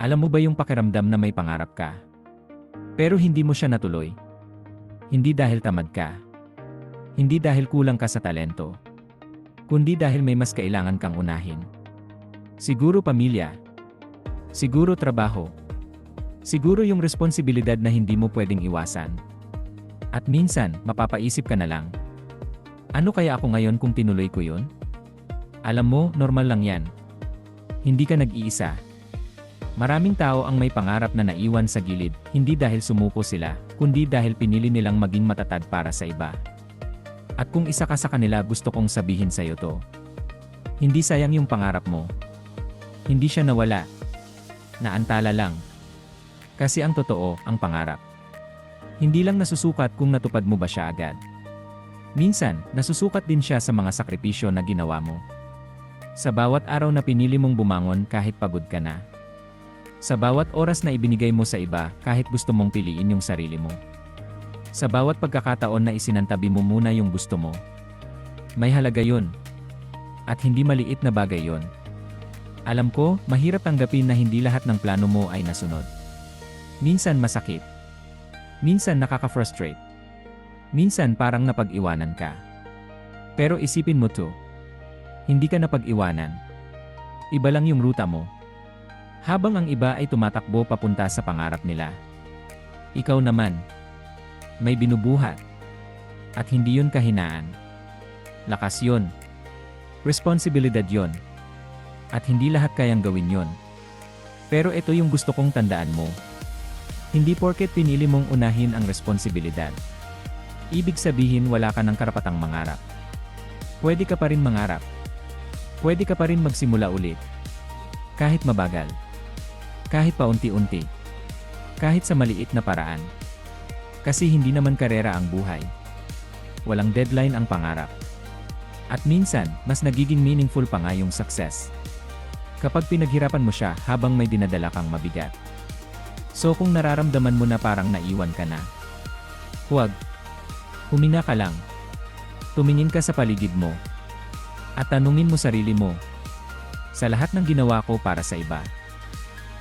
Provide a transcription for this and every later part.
Alam mo ba yung pakiramdam na may pangarap ka? Pero hindi mo siya natuloy. Hindi dahil tamad ka. Hindi dahil kulang ka sa talento. Kundi dahil may mas kailangan kang unahin. Siguro pamilya. Siguro trabaho. Siguro yung responsibilidad na hindi mo pwedeng iwasan. At minsan, mapapaisip ka na lang. Ano kaya ako ngayon kung tinuloy ko yun? Alam mo, normal lang yan. Hindi ka nag-iisa. Maraming tao ang may pangarap na naiwan sa gilid, hindi dahil sumuko sila, kundi dahil pinili nilang maging matatag para sa iba. At kung isa ka sa kanila, gusto kong sabihin sa'yo to. Hindi sayang yung pangarap mo. Hindi siya nawala. Naantala lang. Kasi ang totoo, ang pangarap. Hindi lang nasusukat kung natupad mo ba siya agad. Minsan, nasusukat din siya sa mga sakripisyo na ginawa mo. Sa bawat araw na pinili mong bumangon kahit pagod ka na. Sa bawat oras na ibinigay mo sa iba kahit gusto mong piliin yung sarili mo. Sa bawat pagkakataon na isinantabi mo muna yung gusto mo. May halaga yun. At hindi maliit na bagay yun. Alam ko, mahirap tanggapin na hindi lahat ng plano mo ay nasunod. Minsan masakit. Minsan nakaka-frustrate. Minsan parang napag-iwanan ka. Pero isipin mo to. Hindi ka napag-iwanan. Iba lang yung ruta mo. Habang ang iba ay tumatakbo papunta sa pangarap nila. Ikaw naman, may binubuhat. At hindi yun kahinaan. Lakas yun. Responsibilidad yun. At hindi lahat kayang gawin yun. Pero ito yung gusto kong tandaan mo. Hindi porket pinili mong unahin ang responsibilidad. Ibig sabihin wala ka ng karapatang mangarap. Pwede ka pa rin mangarap. Pwede ka pa rin magsimula ulit. Kahit mabagal. Kahit paunti-unti. Kahit sa maliit na paraan. Kasi hindi naman karera ang buhay. Walang deadline ang pangarap. At minsan, mas nagiging meaningful pa nga yung success. Kapag pinaghirapan mo siya habang may dinadala kang mabigat. So kung nararamdaman mo na parang naiwan ka na, huwag. Huminga ka lang. Tumingin ka sa paligid mo. At tanungin mo sarili mo, sa lahat ng ginawa ko para sa iba,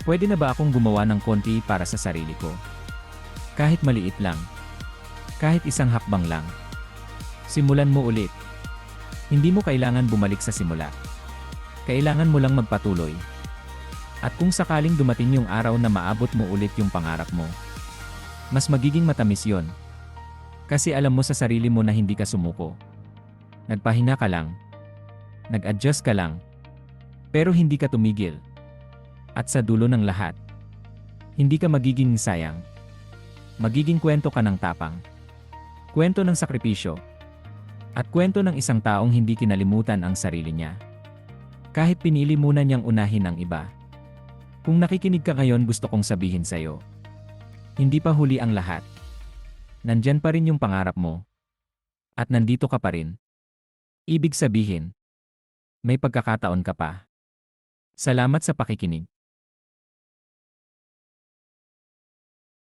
pwede na ba akong gumawa ng konti para sa sarili ko? Kahit maliit lang. Kahit isang hakbang lang. Simulan mo ulit. Hindi mo kailangan bumalik sa simula. Kailangan mo lang magpatuloy. At kung sakaling dumating yung araw na maabot mo ulit yung pangarap mo, mas magiging matamis yon. Kasi alam mo sa sarili mo na hindi ka sumuko. Nagpahinga ka lang. Nag-adjust ka lang. Pero hindi ka tumigil. At sa dulo ng lahat, hindi ka magiging sayang. Magiging kwento ka ng tapang. Kwento ng sakripisyo. At kwento ng isang taong hindi kinalimutan ang sarili niya. Kahit pinili muna niyang unahin ang iba. Kung nakikinig ka ngayon, gusto kong sabihin sa'yo. Hindi pa huli ang lahat. Nandyan pa rin yung pangarap mo. At nandito ka pa rin. Ibig sabihin, may pagkakataon ka pa. Salamat sa pakikinig.